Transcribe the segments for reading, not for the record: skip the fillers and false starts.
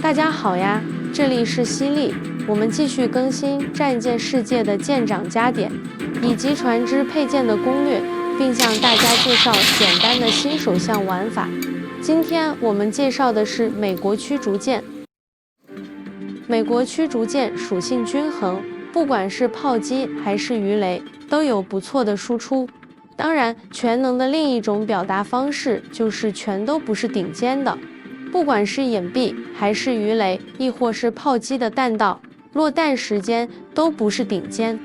大家好呀，这里是犀利，我们继续更新战舰世界的舰长加点，以及船只配件的攻略，并向大家介绍简单的新手项玩法。今天我们介绍的是美国驱逐舰。美国驱逐舰属性均衡，不管是炮击还是鱼雷，都有不错的输出。当然，全能的另一种表达方式就是全都不是顶尖的。不管是掩蔽还是鱼雷，亦或是炮击的弹道，落弹时间都不是顶尖，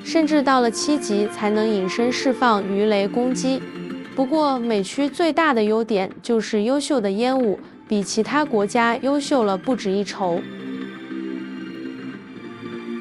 甚至到了7级才能隐身释放鱼雷攻击。不过美区最大的优点就是优秀的烟雾，比其他国家优秀了不止一筹。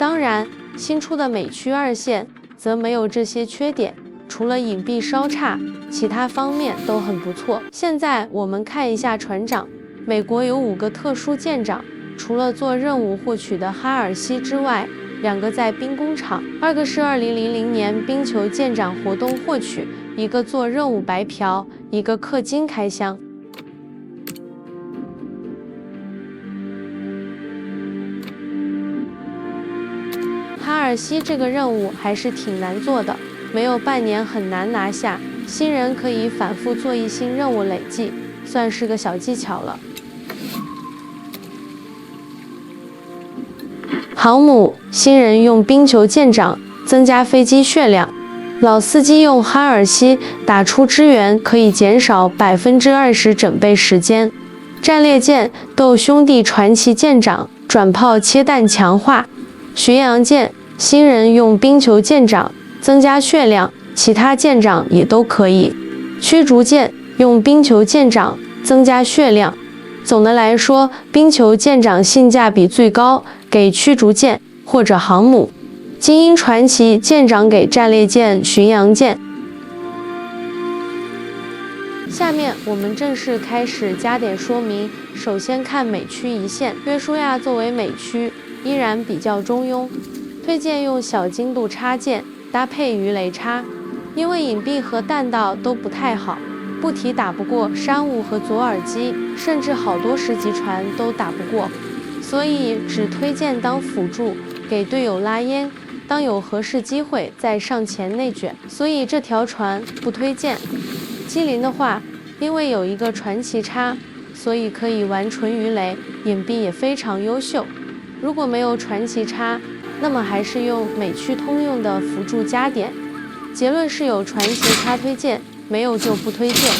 当然，新出的美区2线则没有这些缺点，除了隐蔽稍差，其他方面都很不错。现在我们看一下船长。美国有5个特殊舰长，除了做任务获取的哈尔西之外，2个在兵工厂，2个是2000年冰球舰长活动获取，1个做任务白嫖，1个氪金开箱。哈尔西这个任务还是挺难做的，没有半年很难拿下，新人可以反复做一星任务累计，算是个小技巧了。航母新人用冰球舰长增加飞机血量，老司机用哈尔西打出支援可以减少20%整备时间。战列舰斗兄弟传奇舰长转炮切弹强化，巡洋舰新人用冰球舰长增加血量，其他舰长也都可以。驱逐舰用冰球舰长增加血量。总的来说，冰球舰长性价比最高，给驱逐舰或者航母；精英传奇舰长给战列舰、巡洋舰。下面我们正式开始加点说明。首先看美区1线，约书亚作为美区依然比较中庸，推荐用小精度插件搭配鱼雷插，因为隐蔽和弹道都不太好。不提打不过山雾和左耳机，甚至好多10级船都打不过，所以只推荐当辅助，给队友拉烟，当有合适机会再上前内卷，所以这条船不推荐。机灵的话，因为有一个传奇插，所以可以玩纯鱼雷，隐蔽也非常优秀。如果没有传奇插，那么还是用美区通用的辅助加点。结论是有传奇插推荐，没有就不推荐。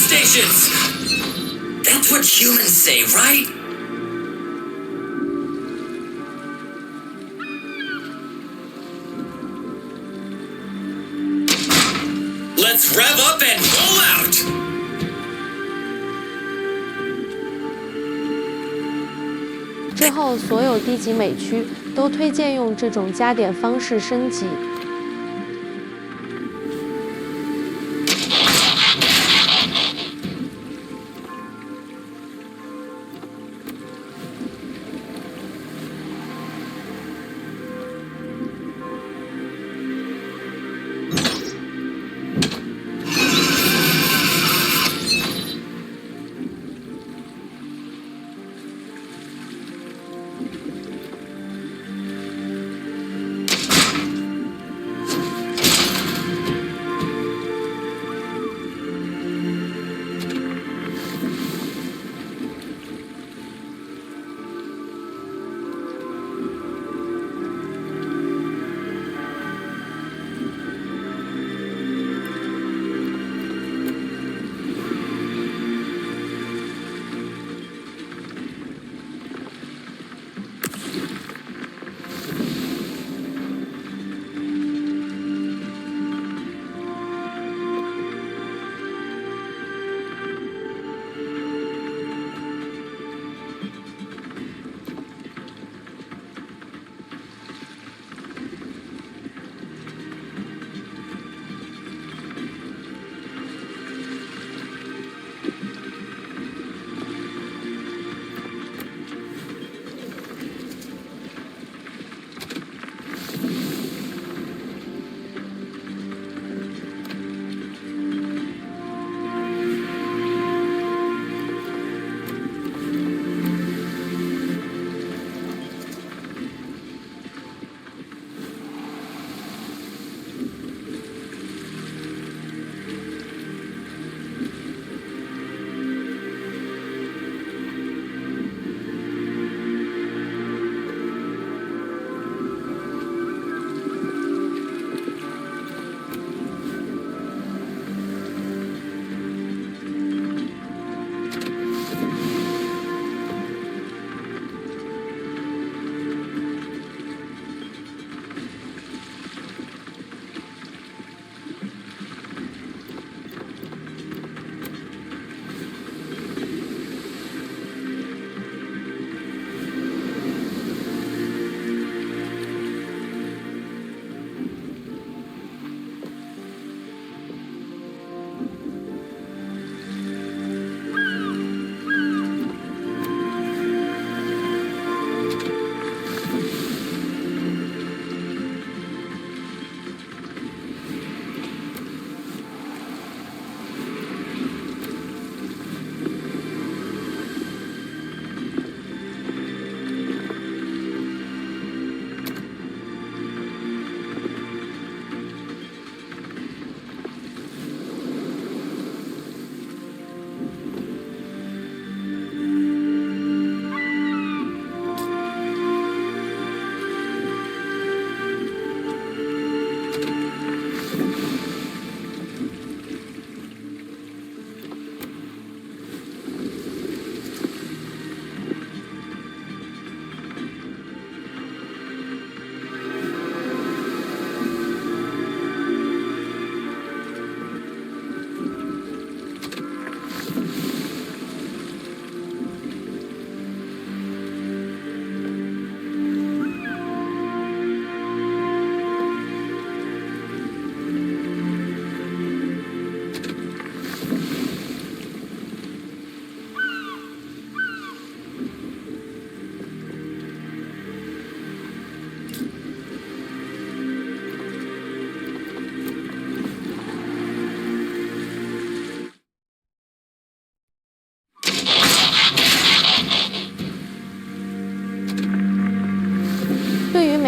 Stations! That's what humans say, right? Let's rev up and roll out! 之后所有低级美区都推荐用这种加点方式升级。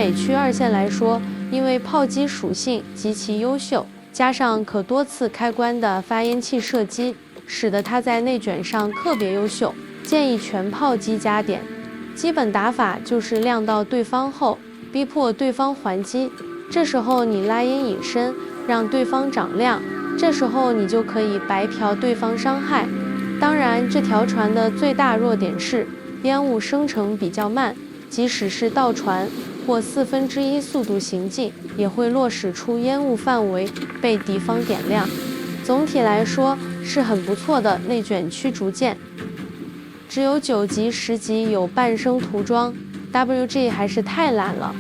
北区2线来说，因为炮击属性极其优秀，加上可多次开关的发烟器射击，使得它在内卷上特别优秀，建议全炮击加点。基本打法就是亮到对方后，逼迫对方还击，这时候你拉烟隐身，让对方长亮，这时候你就可以白嫖对方伤害。当然，这条船的最大弱点是烟雾生成比较慢，即使是倒船或1/4速度行进，也会落实出烟雾范围被敌方点亮。总体来说是很不错的内卷驱逐舰。只有9级、10级有半生涂装 ，WG 还是太懒了。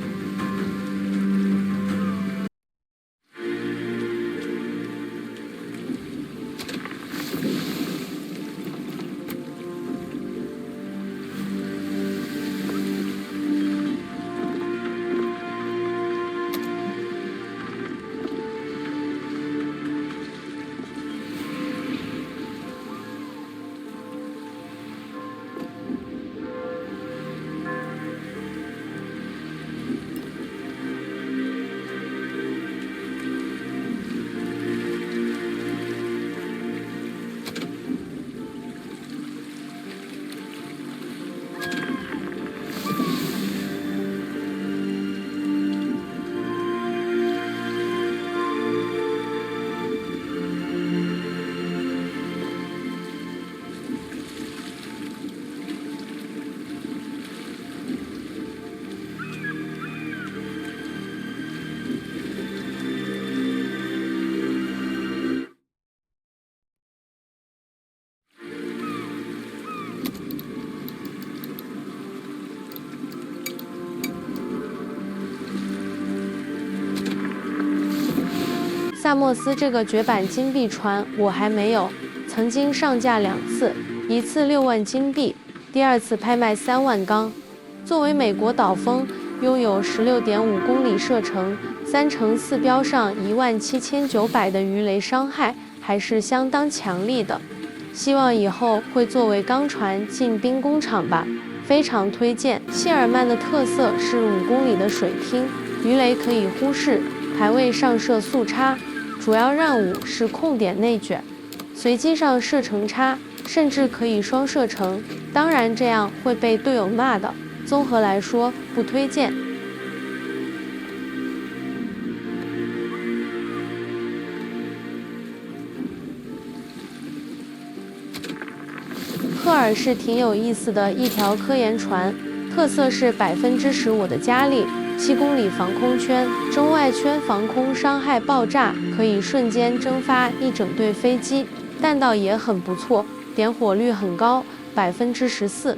萨莫斯这个绝版金币船我还没有，曾经上架2次，一次6万金币，第2次拍卖3万钢。作为美国岛风，拥有16.5公里射程，3×4标上17900的鱼雷伤害，还是相当强力的。希望以后会作为钢船进兵工厂吧，非常推荐。谢尔曼的特色是5公里的水拼，鱼雷可以忽视，排位上射速差。主要任务是控点内卷，随机上射程差，甚至可以双射程，当然这样会被队友骂的。综合来说，不推荐。赫尔是挺有意思的一条科研船，特色是15%的加力。7公里防空圈，中外圈防空伤害爆炸，可以瞬间蒸发一整队飞机，弹道也很不错，点火率很高，14%。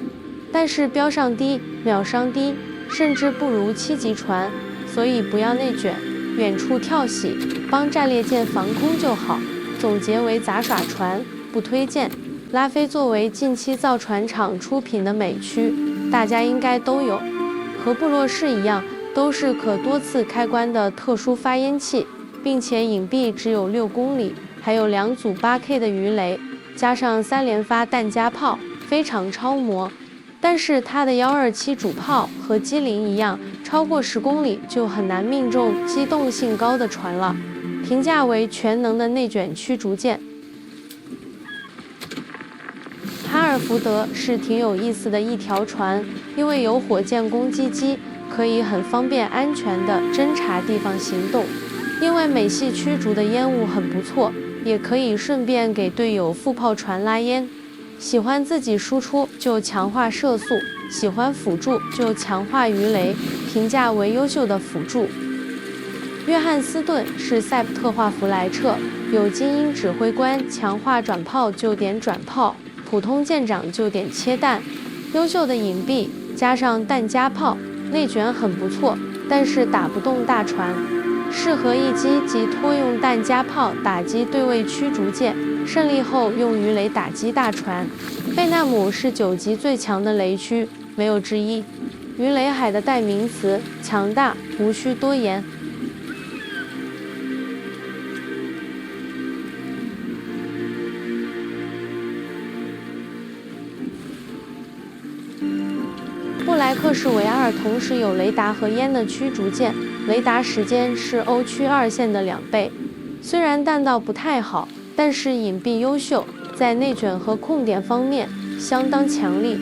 但是标上低，秒伤低，甚至不如7级船，所以不要内卷，远处跳洗，帮战列舰防空就好。总结为杂耍船，不推荐。拉菲作为近期造船厂出品的美区，大家应该都有，和布洛士一样。都是可多次开关的特殊发烟器，并且隐蔽只有6公里，还有2组8K 的鱼雷，加上3连发弹夹炮，非常超模。但是它的127主炮和机灵一样，超过10公里就很难命中机动性高的船了。评价为全能的内卷驱逐舰。哈尔福德是挺有意思的一条船，因为有火箭攻击机。可以很方便安全地侦察地方行动，因为美系驱逐的烟雾很不错，也可以顺便给队友副炮船拉烟。喜欢自己输出就强化射速，喜欢辅助就强化鱼雷，评价为优秀的辅助。约翰斯顿是赛普特化弗莱彻，有精英指挥官强化转炮就点转炮，普通舰长就点切弹，优秀的隐蔽加上弹夹炮。内卷很不错，但是打不动大船，适合一击及拖用弹夹炮打击对位驱逐舰，胜利后用鱼雷打击大船。贝纳姆是9级最强的雷区，没有之一。鱼雷海的代名词，强大，无需多言。布莱特士维2同时有雷达和烟的驱逐舰，雷达时间是欧区2线的2倍。虽然弹道不太好，但是隐蔽优秀，在内卷和控点方面相当强力。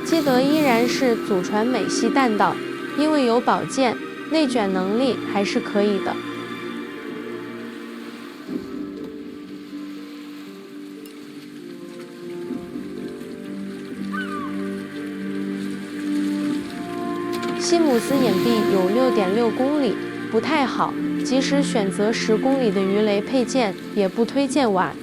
基德依然是祖传美系弹道，因为有宝剑，内卷能力还是可以的。西姆斯掩蔽有 6.6 公里，不太好，即使选择10公里的鱼雷配件，也不推荐玩。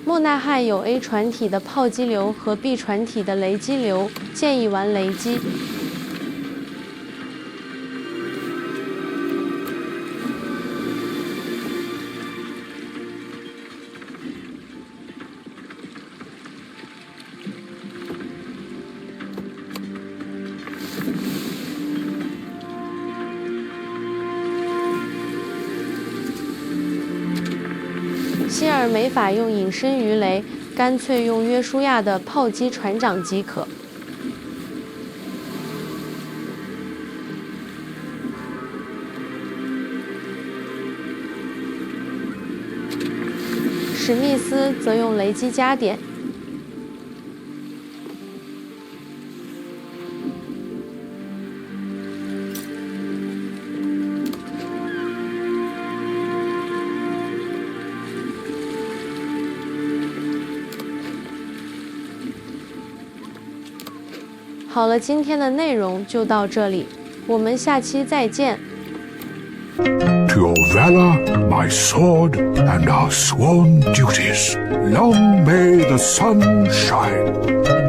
莫纳汉有 A 船体的炮击流和 B 船体的雷击流，建议玩雷击。希尔没法用隐身鱼雷，干脆用约书亚的炮击船长即可。史密斯则用雷击加点。好了，今天的内容就到这里，我们下期再见。To your valor, my sword, and our sworn duties, long may the sun shine.